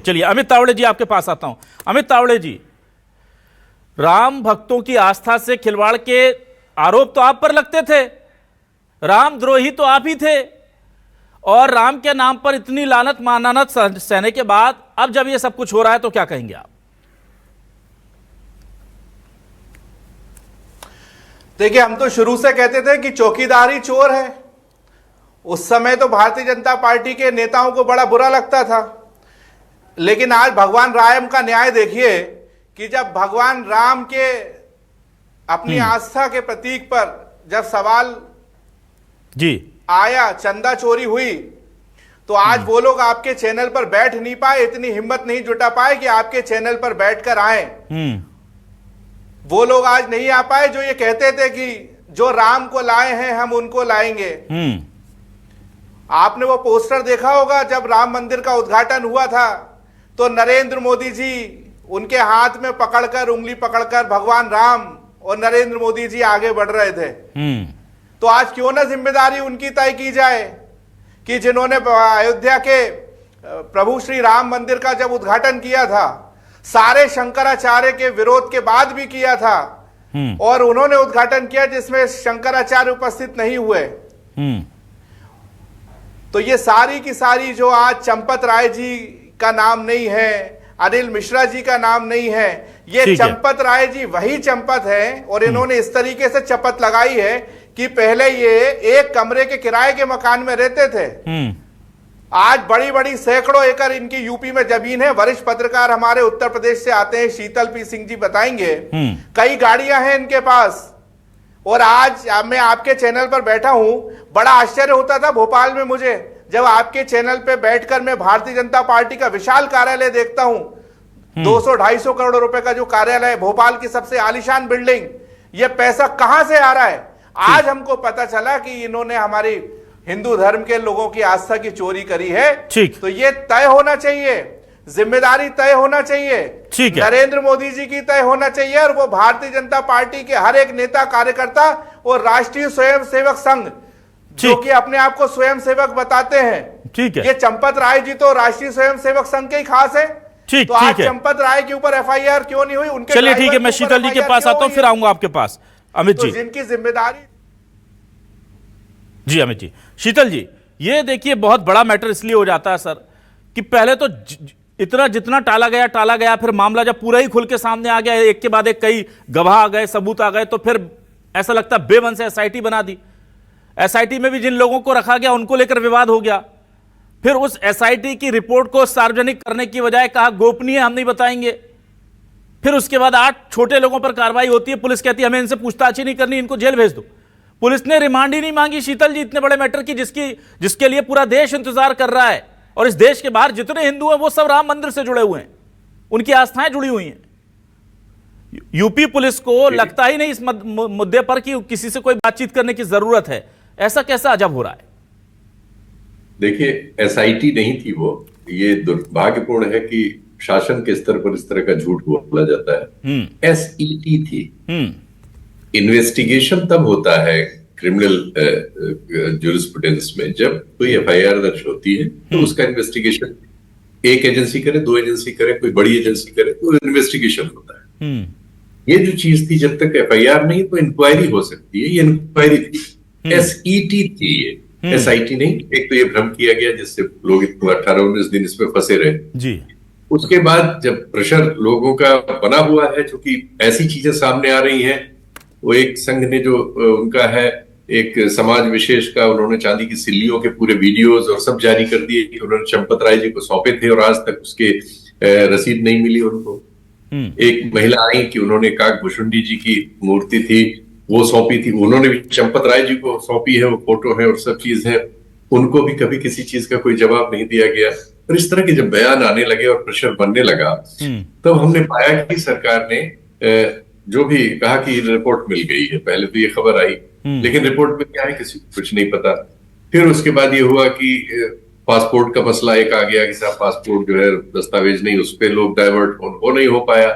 चलिए अमित तावड़े जी आपके पास आता हूं। अमित तावड़े जी, राम भक्तों की आस्था से खिलवाड़ के आरोप तो आप पर लगते थे, रामद्रोही तो आप ही थे, और राम के नाम पर इतनी लानत मानानत सहने के बाद अब जब ये सब कुछ हो रहा है तो क्या कहेंगे आप? देखिए, हम तो शुरू से कहते थे कि चौकीदार ही चोर है। उस समय तो भारतीय जनता पार्टी के नेताओं को बड़ा बुरा लगता था, लेकिन आज भगवान राम का न्याय देखिए कि जब भगवान राम के अपनी आस्था के प्रतीक पर जब सवाल जी आया, चंदा चोरी हुई, तो आज वो लोग आपके चैनल पर बैठ नहीं पाए, इतनी हिम्मत नहीं जुटा पाए कि आपके चैनल पर बैठकर आए। वो लोग आज नहीं आ पाए जो ये कहते थे कि जो राम को लाए हैं हम उनको लाएंगे। आपने वो पोस्टर देखा होगा जब राम मंदिर का उद्घाटन हुआ था, तो नरेंद्र मोदी जी उनके हाथ में पकड़कर, उंगली पकड़कर भगवान राम और नरेंद्र मोदी जी आगे बढ़ रहे थे। तो आज क्यों ना जिम्मेदारी उनकी तय की जाए कि जिन्होंने अयोध्या के प्रभु श्री राम मंदिर का जब उद्घाटन किया था, सारे शंकराचार्य के विरोध के बाद भी किया था, और उन्होंने उद्घाटन किया जिसमें शंकराचार्य उपस्थित नहीं हुए। तो ये सारी की सारी जो आज चंपत राय जी का नाम नहीं है, अनिल मिश्रा जी का नाम नहीं है, ये चंपत राय जी वही चंपत है, और इन्होंने इस तरीके से चपत लगाई है कि पहले ये एक कमरे के किराए के मकान में रहते थे, आज बड़ी बड़ी सैकड़ों एकड़ इनकी यूपी में जमीन है। वरिष्ठ पत्रकार हमारे उत्तर प्रदेश से आते हैं, शीतल पी सिंह जी बताएंगे, कई गाड़ियां हैं इनके पास। और आज मैं आपके चैनल पर बैठा हूं, बड़ा आश्चर्य होता था भोपाल में मुझे जब आपके चैनल पे बैठकर मैं भारतीय जनता पार्टी का विशाल कार्यालय देखता हूं। 200-250 करोड़ रुपए का जो कार्यालय, भोपाल की सबसे आलीशान बिल्डिंग, ये पैसा कहां से आ रहा है? आज हमको पता चला कि इन्होंने हमारी हिंदू धर्म के लोगों की आस्था की चोरी करी है। तो ये तय होना चाहिए, जिम्मेदारी तय होना चाहिए, नरेंद्र मोदी जी की तय होना चाहिए, और वो भारतीय जनता पार्टी के हर एक नेता, कार्यकर्ता और राष्ट्रीय स्वयंसेवक संघ जो कि अपने आप को स्वयंसेवक बताते हैं। ठीक है, ये चंपत राय जी तो राष्ट्रीय स्वयंसेवक संघ के ही खास है। तो आज चंपत राय के ऊपर एफआईआर क्यों नहीं हुई? उनके चलिए ठीक है, मैं शीतल जी के पास आता हूं, फिर आऊंगा आपके पास। अमित जी, जिनकी जिम्मेदारी। जी अमित जी, शीतल जी, ये देखिए बहुत बड़ा मैटर इसलिए हो जाता है सर कि पहले तो इतना जितना टाला गया, फिर मामला जब पूरा ही खुल के सामने आ गया, एक के बाद एक कई गवाह आ गए, सबूत आ गए, तो फिर ऐसा लगता है बेबन से एसआईटी बना दी। एसआईटी में भी जिन लोगों को रखा गया उनको लेकर विवाद हो गया, फिर उस एसआईटी की रिपोर्ट को सार्वजनिक करने की बजाय कहा गोपनीय, हम नहीं बताएंगे। फिर उसके बाद 8 छोटे लोगों पर कार्रवाई होती है, पुलिस कहती है हमें इनसे पूछताछ ही नहीं करनी, इनको जेल भेज दो। पुलिस ने रिमांड ही नहीं मांगी शीतल जी, इतने बड़े मैटर की जिसके लिए पूरा देश इंतजार कर रहा है, और इस देश के बाहर जितने हिंदू हैं वो सब राम मंदिर से जुड़े हुए हैं, उनकी आस्थाएं जुड़ी हुई हैं। यूपी पुलिस को लगता ही नहीं इस मुद्दे पर कि किसी से कोई बातचीत करने की जरूरत है। ऐसा कैसा अजब हो रहा है? देखिए, एसआईटी नहीं थी वो, ये दुर्भाग्यपूर्ण है कि शासन के स्तर पर इस तरह का झूठ बोला जाता है। एसईटी थी। इन्वेस्टिगेशन तब होता है क्रिमिनल ज्यूरिस्प्रूडेंस में जब कोई एफआईआर दर्ज होती है, तो उसका इन्वेस्टिगेशन एक एजेंसी करे, 2 एजेंसी करे, कोई बड़ी एजेंसी करे, तो इन्वेस्टिगेशन होता है। ये जो चीज थी, जब तक एफआईआर नहीं तो इंक्वायरी हो सकती है, ये इंक्वायरी थी, एसईटी थी ये, एसआईटी नहीं। एक तो ये भ्रम किया गया जिससे लोग 18-19 दिन इसमें फंसे रहे जी। उसके बाद जब प्रेशर लोगों का बना हुआ है, चूंकि ऐसी चीजें सामने आ रही हैं, वो एक संघ ने जो उनका है एक समाज विशेष का, उन्होंने चांदी की सिल्लियों के पूरे वीडियोस और सब जारी कर दिए कि उन्होंने चंपत राय जी को सौंपे थे और आज तक उसके रसीद नहीं मिली उनको। एक महिला आई कि उन्होंने काकभूषुंडी जी की मूर्ति थी वो सौंपी थी, उन्होंने भी चंपत राय जी को सौंपी है, वो फोटो है और सब चीज है, उनको भी कभी किसी चीज का कोई जवाब नहीं दिया गया। और इस तरह के जब बयान आने लगे और प्रेशर बनने लगा, तब हमने पाया कि सरकार ने जो भी कहा कि रिपोर्ट मिल गई है, पहले तो ये खबर आई, लेकिन रिपोर्ट में क्या है किसी को कुछ नहीं पता। फिर उसके बाद ये हुआ कि पासपोर्ट का मसला एक आ गया कि साहब पासपोर्ट जो है दस्तावेज नहीं, उस पर लोग डाइवर्ट हो नहीं हो पाया।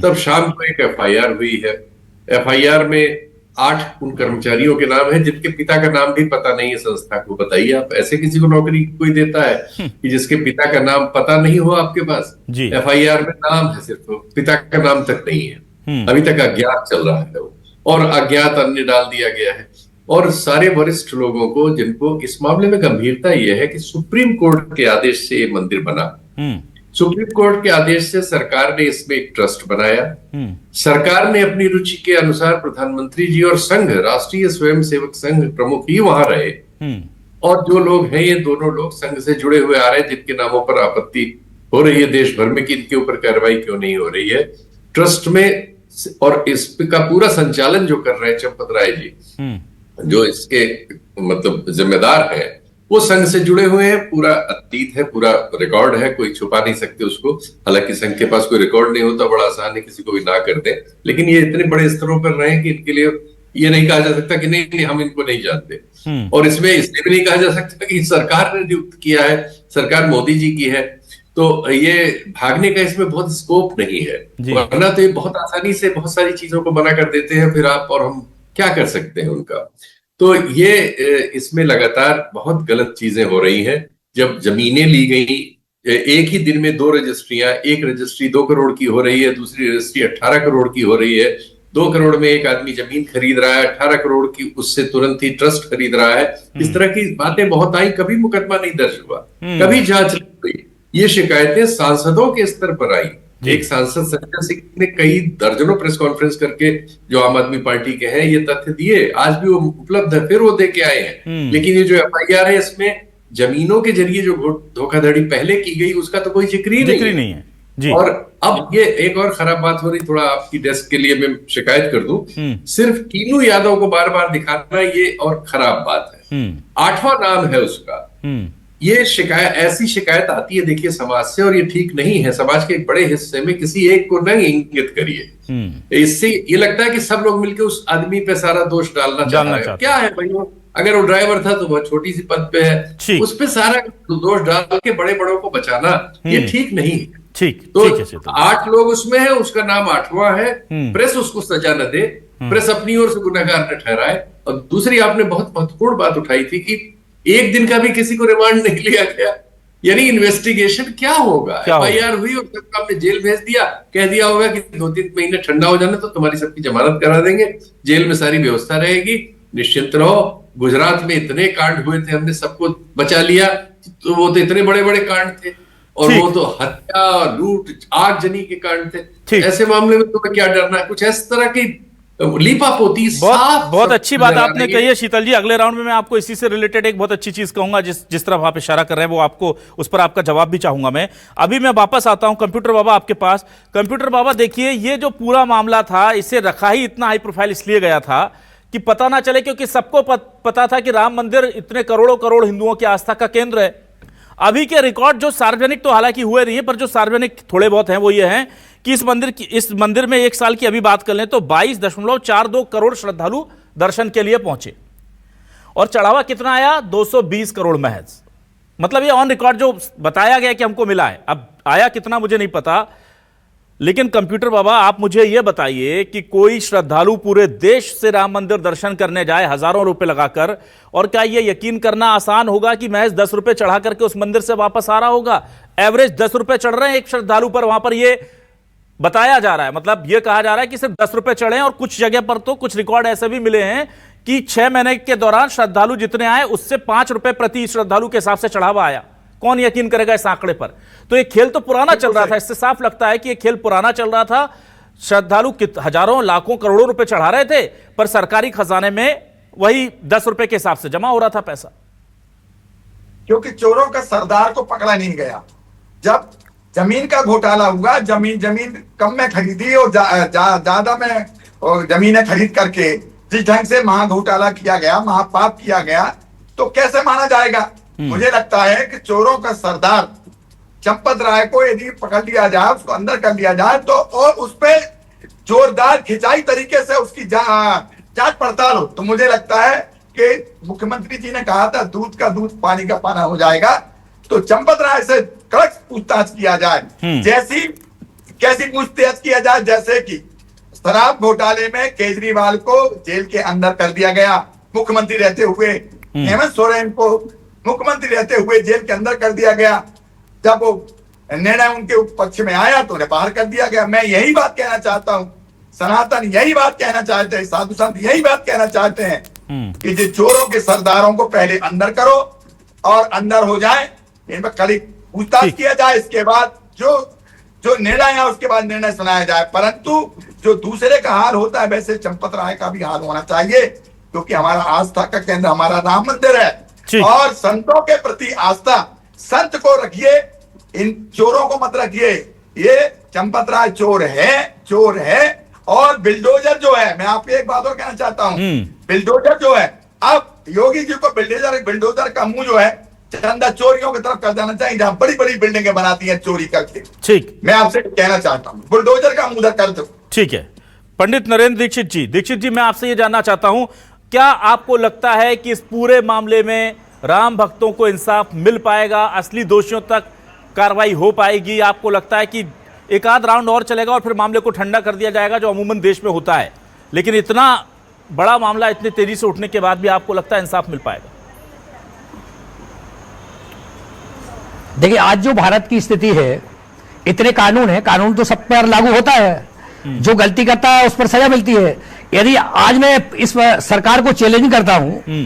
तब शाम को एक एफआईआर हुई है। एफआईआर में 8 उन कर्मचारियों के नाम है जिनके पिता का नाम भी पता नहीं है संस्था को। बताइए आप, ऐसे किसी को नौकरी कोई देता है कि जिसके पिता का नाम पता नहीं हो आपके पास? FIR में नाम है, सिर्फ पिता का नाम तक नहीं है। अभी तक अज्ञात चल रहा है वो, और अज्ञात अन्य डाल दिया गया है। और सारे वरिष्ठ लोगों को, जिनको इस मामले में गंभीरता यह है कि सुप्रीम कोर्ट के आदेश से ये मंदिर बना, सुप्रीम कोर्ट के आदेश से सरकार ने इसमें एक ट्रस्ट बनाया। सरकार ने अपनी रुचि के अनुसार प्रधानमंत्री जी और संघ, राष्ट्रीय स्वयंसेवक संघ प्रमुख ही वहां रहे, और जो लोग हैं ये दोनों लोग संघ से जुड़े हुए आ रहे हैं, जिनके नामों पर आपत्ति हो रही है देश भर में कि इनके ऊपर कार्रवाई क्यों नहीं हो रही है ट्रस्ट में। और इसका पूरा संचालन जो कर रहे हैं चंपत राय जी, जो इसके मतलब जिम्मेदार है, वो संघ से जुड़े हुए हैं। पूरा अतीत है, पूरा रिकॉर्ड है, कोई छुपा नहीं सकते उसको। हालांकि संघ के पास कोई रिकॉर्ड नहीं होता, बड़ा आसान है किसी को भी ना कर दे, लेकिन ये इतने बड़े स्तरों पर रहे कि इनके लिए ये नहीं कहा जा सकता कि नहीं हम इनको नहीं जानते। और इसमें इसलिए भी नहीं कहा जा सकता कि सरकार ने नियुक्त किया है, सरकार मोदी जी की है, तो ये भागने का इसमें बहुत स्कोप नहीं है। वरना तो ये बहुत आसानी से बहुत सारी चीजों को मना कर देते हैं, फिर आप और हम क्या कर सकते हैं उनका। तो ये इसमें लगातार बहुत गलत चीजें हो रही हैं। जब जमीनें ली गई, एक ही दिन में 2 रजिस्ट्रियां, एक रजिस्ट्री 2 करोड़ की हो रही है, दूसरी रजिस्ट्री 18 करोड़ की हो रही है। 2 करोड़ में एक आदमी जमीन खरीद रहा है, 18 करोड़ की उससे तुरंत ही ट्रस्ट खरीद रहा है। इस तरह की बातें बहुत आई, कभी मुकदमा नहीं दर्ज हुआ, कभी जांच नहीं हुई। ये शिकायतें सांसदों के स्तर पर आई। एक सांसद संजय सिंह ने कई दर्जनों प्रेस कॉन्फ्रेंस करके, जो आम आदमी पार्टी के हैं, ये तथ्य दिए, आज भी वो उपलब्ध है, फिर वो दे के आए हैं। लेकिन ये जो FIR है, इसमें जमीनों के जरिए जो धोखाधड़ी पहले की गई उसका तो कोई जिक्र ही नहीं है जी। और अब ये एक और खराब बात हो रही, थोड़ा आपकी डेस्क के लिए मैं शिकायत कर दूं, सिर्फ टीनू यादव को बार बार दिखाना ये और खराब बात है। 8वां नाम है उसका। ये शिकायत, ऐसी शिकायत आती है देखिए समाज से, और ये ठीक नहीं है। समाज के एक बड़े हिस्से में किसी एक को न इंगित करिए, इससे ये लगता है कि सब लोग मिलकर उस आदमी पे सारा दोष डालना चाहते हैं। क्या है भाई, वो अगर वो ड्राइवर था तो बहुत छोटी सी पद पे है, उस पे सारा दोष डाल के बड़े बड़ों को बचाना ये ठीक नहीं है। तो 8 लोग उसमें है, उसका नाम 8वां है। प्रेस उसको सजा न दे, प्रेस अपनी ओर से गुनहगार न ठहराए। और दूसरी आपने बहुत महत्वपूर्ण बात उठाई थी कि एक दिन का भी किसी को रिमांड नहीं लिया गया, यानी इन्वेस्टिगेशन क्या होगा? FIR हुई और सबको आपने जेल भेज दिया, कह दिया होगा कि 2-3 महीने ठंडा हो जाना तो तुम्हारी सबकी जमानत करा देंगे, जेल में सारी व्यवस्था रहेगी, निश्चिंत रहो। गुजरात में इतने कांड हुए थे, हमने सबको बचा लिया, तो वो तो इतने बड़े बड़े कांड थे, और वो तो हत्या, लूट, आगजनी के कांड थे। ऐसे मामले में तुम्हें क्या डरना है? कुछ इस तरह की लीपापोती। बहुत अच्छी बात आपने कही है शीतल जी। अगले राउंड में मैं आपको इसी से रिलेटेड एक बहुत अच्छी चीज कहूंगा, जिस तरफ आप इशारा कर रहे हैं, वो आपको उस पर आपका जवाब भी चाहूंगा मैं। अभी मैं वापस आता हूं कंप्यूटर बाबा आपके पास। कंप्यूटर बाबा देखिए, ये जो पूरा मामला था, इसे रखा ही इतना हाई प्रोफाइल इसलिए गया था कि पता ना चले, क्योंकि सबको पता था कि राम मंदिर इतने करोड़ों करोड़ हिंदुओं की आस्था का केंद्र है। अभी के रिकॉर्ड जो सार्वजनिक तो हालांकि हुए नहीं है, पर जो सार्वजनिक थोड़े बहुत हैं वो ये हैं कि इस मंदिर में एक साल की अभी बात कर लें तो 22.42 करोड़ श्रद्धालु दर्शन के लिए पहुंचे, और चढ़ावा कितना आया? 220 करोड़ महज। मतलब ये ऑन रिकॉर्ड जो बताया गया कि हमको मिला है। अब आया कितना मुझे नहीं पता, लेकिन कंप्यूटर बाबा आप मुझे यह बताइए कि कोई श्रद्धालु पूरे देश से राम मंदिर दर्शन करने जाए हजारों रुपए लगाकर, और क्या यह यकीन करना आसान होगा कि महज 10 रुपए चढ़ा करके उस मंदिर से वापस आ रहा होगा? एवरेज 10 रुपए चढ़ रहे हैं एक श्रद्धालु पर, वहां पर यह बताया जा रहा है, मतलब यह कहा जा रहा है कि सिर्फ 10 रुपए चढ़े हैं। और कुछ जगह पर तो कुछ रिकॉर्ड ऐसे भी मिले हैं कि 6 महीने के दौरान श्रद्धालु जितने आए उससे 5 रुपए प्रति श्रद्धालु के हिसाब से चढ़ावा आया। कौन यकीन करेगा इस आंकड़े पर? तो ये खेल तो पुराना चल रहा था, इससे साफ लगता है कि ये खेल पुराना चल रहा था। श्रद्धालु हजारों लाखों करोड़ों रुपए चढ़ा रहे थे, पर सरकारी खजाने में वही 10 रुपए के हिसाब से जमा हो रहा था पैसा। क्योंकि चोरों का सरदार को पकड़ा नहीं गया। जब जमीन का घोटाला हुआ, जमीन कम में खरीदी और ज्यादा में जमीनें खरीद करके जिस ढंग से महाघोटाला किया गया, महापाप किया गया, तो कैसे माना जाएगा? मुझे लगता है कि चोरों का सरदार चंपत राय को यदि पकड़ लिया जाए, उसको अंदर कर लिया जाए, तो और उस पर जोरदार खिंचाई तरीके से उसकी जांच पड़ताल हो, तो मुझे लगता है कि मुख्यमंत्री जी ने कहा था दूध का दूध पानी का पाना हो जाएगा। तो चंपत राय से कड़क पूछताछ किया जाए, कैसी पूछताछ किया जाए, जैसे कि शराब घोटाले में केजरीवाल को जेल के अंदर कर दिया गया, मुख्यमंत्री रहते हुए। हेमंत सोरेन को मुख्यमंत्री रहते हुए जेल के अंदर कर दिया गया। जब वो निर्णय उनके पक्ष में आया तो उन्हें बाहर कर दिया गया। मैं यही बात कहना चाहता हूं, सनातन यही बात कहना चाहते हैं, साधु संत यही बात कहना चाहते हैं कि जो चोरों के सरदारों को पहले अंदर करो और अंदर हो जाए, इन पर कड़ी पूछताछ किया जाए, इसके बाद जो निर्णय है उसके बाद निर्णय सुनाया जाए। परंतु जो दूसरे का हाल होता है वैसे चंपत राय का भी हाल होना चाहिए, क्योंकि हमारा आस्था का केंद्र हमारा राम मंदिर है और संतों के प्रति आस्था, संत को रखिए, इन चोरों को मत रखिए। ये चंपत राय चोर है। और बिल्डोजर जो है, मैं आपको एक बात और कहना चाहता हूं, बिल्डोजर जो है, अब योगी जी को बिल्डोजर का मुंह जो है चंदा चोरियों की तरफ कर देना चाहिए, जहां बड़ी बड़ी बिल्डिंगें बनाती हैं चोरी करके। ठीक, मैं आपसे कहना चाहता हूं, बुलडोजर का मुंह कर दो। ठीक है। पंडित नरेंद्र दीक्षित जी, मैं आपसे ये जानना चाहता हूं, क्या आपको लगता है कि इस पूरे मामले में राम भक्तों को इंसाफ मिल पाएगा, असली दोषियों तक कार्रवाई हो पाएगी? आपको लगता है कि एक आध राउंड और चलेगा और फिर मामले को ठंडा कर दिया जाएगा, जो अमूमन देश में होता है, लेकिन इतना बड़ा मामला इतनी तेजी से उठने के बाद भी आपको लगता है इंसाफ मिल पाएगा? देखिए, आज जो भारत की स्थिति है, इतने कानून है, कानून तो सब पर लागू होता है, जो गलती करता है उस पर सजा मिलती है। यदि आज मैं इस सरकार को चैलेंज करता हूं,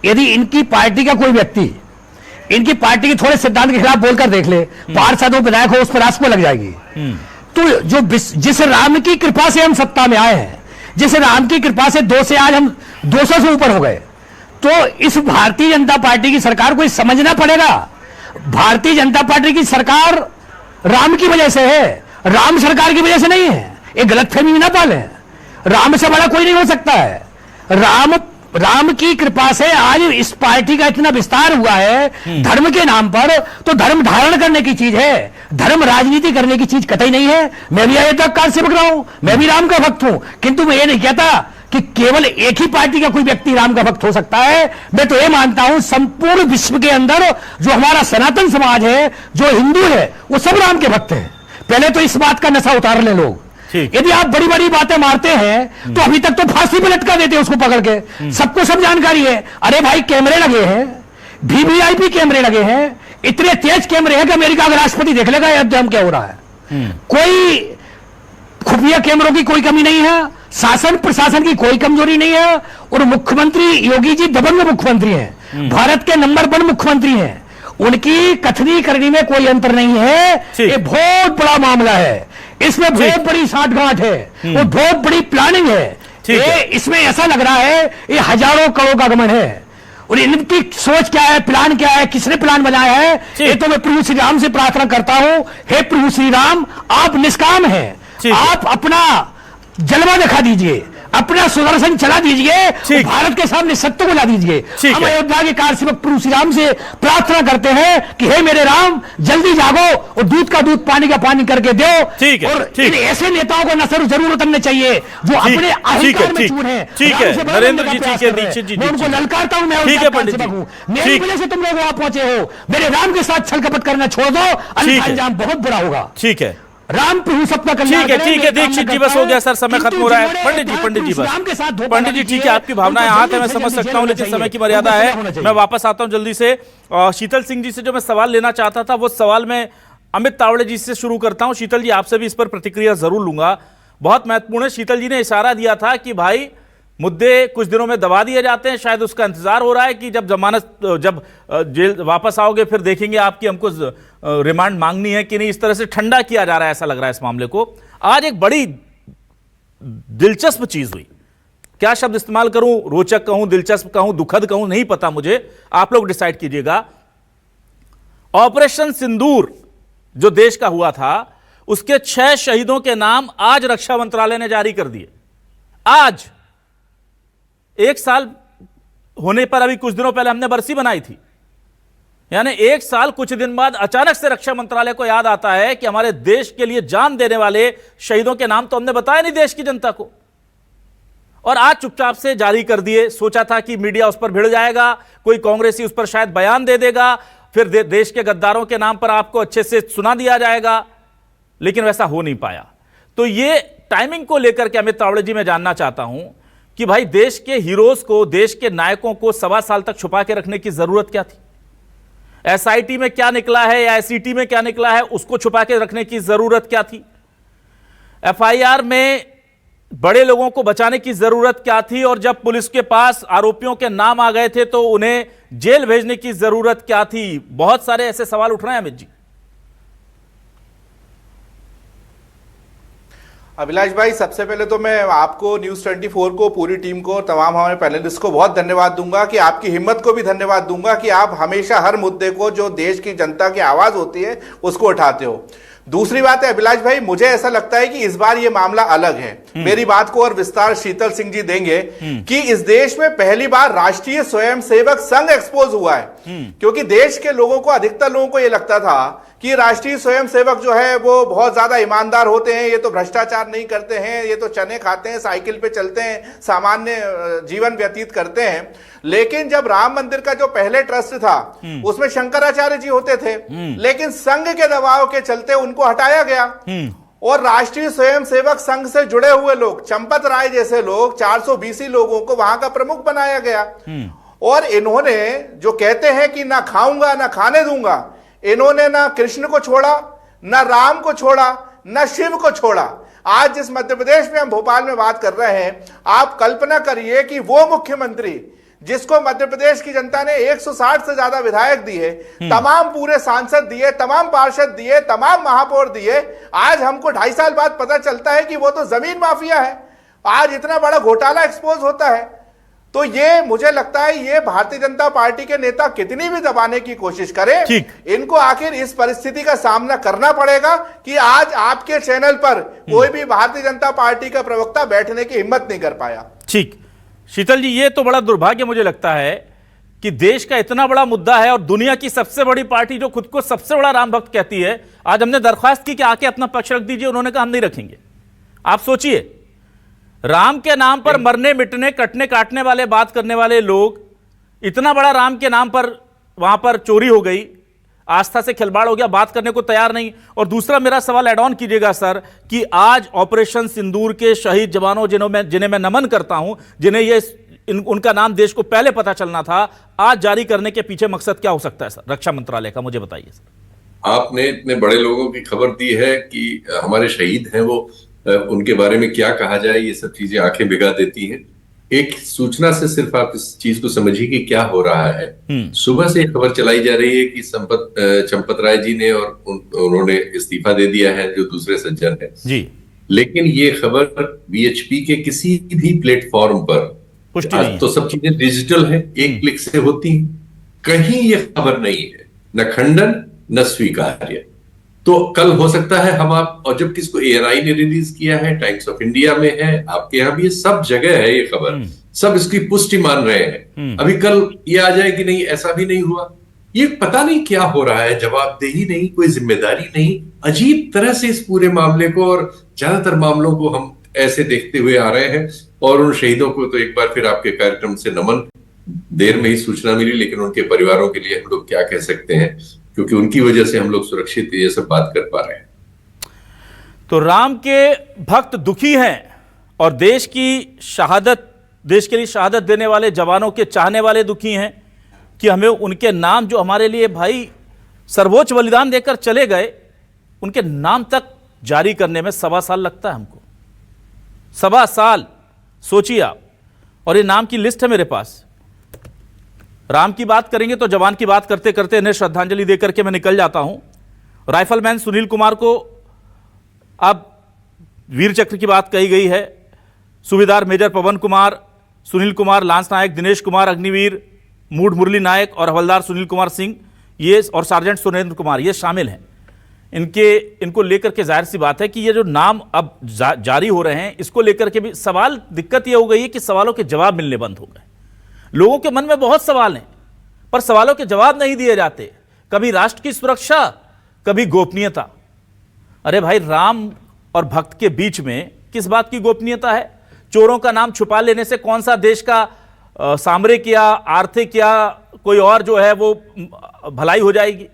यदि इनकी पार्टी का कोई व्यक्ति इनकी पार्टी के थोड़े सिद्धांत के खिलाफ बोलकर देख ले, पार्षद हो, विधायक हो, उस पर रास्ते लग जाएगी। तो जो जिस राम की कृपा से हम सत्ता में आए हैं, जिस राम की कृपा से 2 से आज हम 200 से ऊपर हो गए, तो इस भारतीय जनता पार्टी की सरकार को समझना पड़ेगा, भारतीय जनता पार्टी की सरकार राम की वजह से है, राम सरकार की वजह से नहीं है। एक गलतफहमी ना पालें, राम से बड़ा कोई नहीं हो सकता है। राम की कृपा से आज इस पार्टी का इतना विस्तार हुआ है धर्म के नाम पर, तो धर्म धारण करने की चीज है, धर्म राजनीति करने की चीज कतई नहीं है। मैं भी अयोध्या काल से भक्त रहा हूं, मैं भी राम का भक्त हूं, किंतु मैं ये नहीं कहता कि केवल एक ही पार्टी का कोई व्यक्ति राम का भक्त हो सकता है। मैं तो ये मानता हूं संपूर्ण विश्व के अंदर जो हमारा सनातन समाज है, जो हिंदू है, वो सब राम के भक्त हैं। पहले तो इस बात का नशा उतार ले लोग। यदि आप बड़ी बड़ी बातें मारते हैं तो अभी तक तो फांसी पे लटका देते हैं उसको पकड़ के, सबको सब जानकारी है। अरे भाई, कैमरे लगे हैं, वीवीआईपी कैमरे लगे हैं, इतने तेज कैमरे हैं कि अमेरिका का राष्ट्रपति देख लेगा अयोध्या में क्या हो रहा है। कोई खुफिया कैमरों की कोई कमी नहीं है, शासन प्रशासन की कोई कमजोरी नहीं है, और मुख्यमंत्री योगी जी दबंग मुख्यमंत्री हैं, भारत के नंबर 1 मुख्यमंत्री हैं, उनकी कथनी करनी में कोई अंतर नहीं है। ये बहुत बड़ा मामला है, इसमें बहुत बड़ी साठगांठ है और बहुत बड़ी प्लानिंग है। इसमें ऐसा लग रहा है ये हजारों करोड़ का गमन है, और इनकी सोच क्या है, प्लान क्या है, किसने प्लान बनाया है, ये तो मैं प्रभु श्री राम से प्रार्थना करता हूं, हे प्रभु श्री राम, आप निष्काम हैं, आप अपना जलवा दिखा दीजिए, अपना सुदर्शन चला दीजिए, भारत के सामने सत्य को ला दीजिए। हम अयोध्या के कार सेवक प्रभु श्री राम से प्रार्थना करते हैं कि हे मेरे राम, जल्दी जागो और दूध का दूध, पानी का पानी करके दो। और इन ऐसे नेताओं को नजर जरूर उतरने चाहिए जो अपने अहंकार में चूर हैं। ठीक है नरेंद्र जी, ठीक है दीक्षित जी, मैं उनको ललकारता हूं, मैं ठीक है पंडित जी, मेरी वजह से तुम लोग वहां पहुंचे हो। मेरे राम के साथ छल कपट करना छोड़ दो, अन्यथा अंजाम बहुत बुरा होगा। ठीक है, राम प्रभु सबका कल्याण करें। ठीक है दीक्षित जी, बस हो गया सर, समय खत्म हो रहा है। पंडित जी बस, पंडित जी ठीक है, आपकी भावनाएं हाथ है, मैं समझ सकता हूं, लेकिन समय की मर्यादा है। मैं वापस आता हूं जल्दी से। शीतल सिंह जी से जो मैं सवाल लेना चाहता था, वो सवाल मैं अमित तावड़े जी से शुरू करता हूं। शीतल जी, आपसे भी इस पर प्रतिक्रिया जरूर लूंगा, बहुत महत्वपूर्ण है। शीतल जी ने इशारा दिया था कि भाई मुद्दे कुछ दिनों में दबा दिए जाते हैं, शायद उसका इंतजार हो रहा है कि जब जेल वापस आओगे फिर देखेंगे आपकी हमको रिमांड मांगनी है कि नहीं। इस तरह से ठंडा किया जा रहा है, ऐसा लग रहा है इस मामले को। आज एक बड़ी दिलचस्प चीज हुई, क्या शब्द इस्तेमाल करूं, रोचक कहूं, दिलचस्प कहूं, दुखद कहूं, नहीं पता मुझे, आप लोग डिसाइड कीजिएगा। ऑपरेशन सिंदूर जो देश का हुआ था, उसके 6 शहीदों के नाम आज रक्षा मंत्रालय ने जारी कर दिए। आज 1 साल होने पर, अभी कुछ दिनों पहले हमने बरसी बनाई थी, यानी 1 साल कुछ दिन बाद अचानक से रक्षा मंत्रालय को याद आता है कि हमारे देश के लिए जान देने वाले शहीदों के नाम तो हमने बताया नहीं देश की जनता को, और आज चुपचाप से जारी कर दिए। सोचा था कि मीडिया उस पर भिड़ जाएगा, कोई कांग्रेसी उस पर शायद बयान दे देगा, फिर देश के गद्दारों के नाम पर आपको अच्छे से सुना दिया जाएगा, लेकिन वैसा हो नहीं पाया। तो ये टाइमिंग को लेकर के अमित तावड़े जी मैं जानना चाहता हूं कि भाई देश के हीरोज को, देश के नायकों को 1.25 साल तक छुपा के रखने की जरूरत क्या थी? एसआईटी में क्या निकला है या एसईटी में क्या निकला है उसको छुपा के रखने की जरूरत क्या थी? एफआईआर में बड़े लोगों को बचाने की जरूरत क्या थी? और जब पुलिस के पास आरोपियों के नाम आ गए थे तो उन्हें जेल भेजने की जरूरत क्या थी? बहुत सारे ऐसे सवाल उठ रहे हैं अमित जी। अभिलाष भाई, सबसे पहले तो मैं आपको, न्यूज 24 को, पूरी टीम को, तमाम हमारे पैनलिस्ट को बहुत धन्यवाद दूंगा, कि आपकी हिम्मत को भी धन्यवाद दूंगा कि आप हमेशा हर मुद्दे को, जो देश की जनता की आवाज होती है, उसको उठाते हो। दूसरी बात है अभिलाष भाई, मुझे ऐसा लगता है कि इस बार ये मामला अलग है। मेरी बात को और विस्तार शीतल सिंह जी देंगे कि इस देश में पहली बार राष्ट्रीय स्वयंसेवक संघ एक्सपोज हुआ है, क्योंकि देश के लोगों को, अधिकतर लोगों को ये लगता था कि राष्ट्रीय स्वयंसेवक जो है वो बहुत ज्यादा ईमानदार होते हैं, ये तो भ्रष्टाचार नहीं करते हैं, ये तो चने खाते हैं, साइकिल पे चलते हैं, सामान्य जीवन व्यतीत करते हैं। लेकिन जब राम मंदिर का जो पहले ट्रस्ट था उसमें शंकराचार्य जी होते थे, लेकिन संघ के दबाव के चलते उनको हटाया गया और राष्ट्रीय स्वयंसेवक संघ से जुड़े हुए लोग, चंपत राय जैसे लोग, 420 लोगों को वहां का प्रमुख बनाया गया। और इन्होंने जो कहते हैं कि ना खाऊंगा ना खाने दूंगा, इन्होंने ना कृष्ण को छोड़ा, ना राम को छोड़ा, ना शिव को छोड़ा। आज जिस मध्य प्रदेश में हम भोपाल में बात कर रहे हैं, आप कल्पना करिए कि वो मुख्यमंत्री जिसको मध्य प्रदेश की जनता ने 160 से ज्यादा विधायक दिए, तमाम पूरे सांसद दिए, तमाम पार्षद दिए, तमाम महापौर दिए, आज हमको 2.5 साल बाद पता चलता है कि वो तो जमीन माफिया है। आज इतना बड़ा घोटाला एक्सपोज होता है। तो ये मुझे लगता है ये भारतीय जनता पार्टी के नेता कितनी भी दबाने की कोशिश करें, इनको आखिर इस परिस्थिति का सामना करना पड़ेगा कि आज आपके चैनल पर कोई भी भारतीय जनता पार्टी का प्रवक्ता बैठने की हिम्मत नहीं कर पाया। ठीक, शीतल जी, ये तो बड़ा दुर्भाग्य मुझे लगता है कि देश का इतना बड़ा मुद्दा है और दुनिया की सबसे बड़ी पार्टी जो खुद को सबसे बड़ा राम भक्त कहती है, आज हमने दरख्वास्त की कि आके अपना पक्ष रख दीजिए, उन्होंने कहा हम नहीं रखेंगे। आप सोचिए, राम के नाम पर मरने मिटने कटने काटने वाले, बात करने वाले लोग, इतना बड़ा राम के नाम पर वहां पर चोरी हो गई, आस्था से खिलवाड़ हो गया, बात करने को तैयार नहीं। और दूसरा मेरा सवाल ऐड ऑन कीजिएगा सर, कि आज ऑपरेशन सिंदूर के शहीद जवानों जिन्हें मैं नमन करता हूं, जिन्हें ये उनका नाम देश को पहले पता चलना था, आज जारी करने के पीछे मकसद क्या हो सकता है सर, रक्षा मंत्रालय का? मुझे बताइए सर। आपने इतने बड़े लोगों की खबर दी है कि हमारे शहीद हैं, वो उनके बारे में क्या कहा जाए, ये सब चीजें आंखें भिगा देती हैं। एक सूचना से सिर्फ आप इस चीज को समझिए कि क्या हो रहा है। सुबह से खबर चलाई जा रही है कि चंपत राय जी ने और उन्होंने इस्तीफा दे दिया है, जो दूसरे सज्जन है जी। लेकिन ये खबर वीएचपी के किसी भी प्लेटफॉर्म पर, आज तो सब चीजें डिजिटल है, एक क्लिक से होती है, कहीं ये खबर नहीं है, न खंडन न स्वीकार्य। तो कल हो सकता है हम आप, और जब किसको एएनआई ने रिलीज किया है, टाइम्स ऑफ इंडिया में है, आपके यहाँ भी, सब जगह है ये खबर, सब इसकी पुष्टि मान रहे हैं। अभी कल ये आ जाए कि नहीं ऐसा भी नहीं हुआ, ये पता नहीं क्या हो रहा है, जवाबदेही नहीं, कोई जिम्मेदारी नहीं, अजीब तरह से इस पूरे मामले को और ज्यादातर मामलों को हम ऐसे देखते हुए आ रहे हैं। और उन शहीदों को तो एक बार फिर आपके कार्यक्रम से नमन, देर में ही सूचना मिली, लेकिन उनके परिवारों के लिए हम लोग क्या कह सकते हैं, क्योंकि उनकी वजह से हम लोग सुरक्षित ये सब बात कर पा रहे हैं। तो राम के भक्त दुखी हैं और देश की शहादत, देश के लिए शहादत देने वाले जवानों के चाहने वाले दुखी हैं कि हमें उनके नाम, जो हमारे लिए भाई सर्वोच्च बलिदान देकर चले गए, उनके नाम तक जारी करने में 1.25 साल लगता है हमको। 1.25 साल सोचिए आप। और ये नाम की लिस्ट है मेरे पास। राम की बात करेंगे तो जवान की बात करते करते इन्हें श्रद्धांजलि देकर के मैं निकल जाता हूं। राइफलमैन सुनील कुमार को अब वीर चक्र की बात कही गई है। सूबेदार मेजर पवन कुमार, सुनील कुमार, लांस नायक दिनेश कुमार अग्निवीर, मूड मुरली नायक और हवलदार सुनील कुमार सिंह, ये और सार्जेंट सुरेंद्र कुमार, ये शामिल हैं। इनको लेकर के जाहिर सी बात है कि ये जो नाम अब जारी हो रहे हैं, इसको लेकर के भी सवाल, दिक्कत ये हो गई है कि सवालों के जवाब मिलने बंद हो गए। लोगों के मन में बहुत सवाल हैं, पर सवालों के जवाब नहीं दिए जाते। कभी राष्ट्र की सुरक्षा, कभी गोपनीयता। अरे भाई, राम और भक्त के बीच में किस बात की गोपनीयता है? चोरों का नाम छुपा लेने से कौन सा देश का सामरिक या आर्थिक या कोई और जो है वो भलाई हो जाएगी?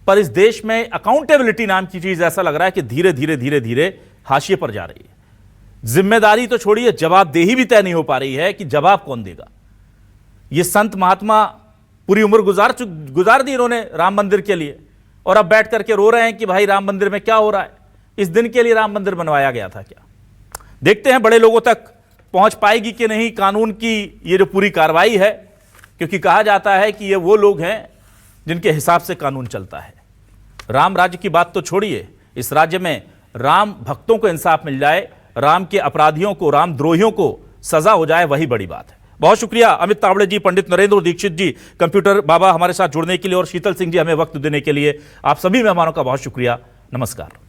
पर इस देश में अकाउंटेबिलिटी नाम की चीज, ऐसा लग रहा है कि धीरे धीरे धीरे धीरे हाशिए पर जा रही है। जिम्मेदारी तो छोड़िए, जवाबदेही भी तय नहीं हो पा रही है कि जवाब कौन देगा। ये संत महात्मा पूरी उम्र गुजार दी इन्होंने राम मंदिर के लिए, और अब बैठ करके रो रहे हैं कि भाई राम मंदिर में क्या हो रहा है। इस दिन के लिए राम मंदिर बनवाया गया था क्या? देखते हैं बड़े लोगों तक पहुंच पाएगी कि नहीं कानून की ये जो पूरी कार्रवाई है, क्योंकि कहा जाता है कि ये वो लोग हैं जिनके हिसाब से कानून चलता है। राम राज्य की बात तो छोड़िए, इस राज्य में राम भक्तों को इंसाफ मिल जाए, राम के अपराधियों को, रामद्रोहियों को सजा हो जाए, वही बड़ी बात है। बहुत शुक्रिया अमित तावड़े जी, पंडित नरेंद्र दीक्षित जी, कंप्यूटर बाबा हमारे साथ जुड़ने के लिए, और शीतल सिंह जी हमें वक्त देने के लिए। आप सभी मेहमानों का बहुत शुक्रिया। नमस्कार।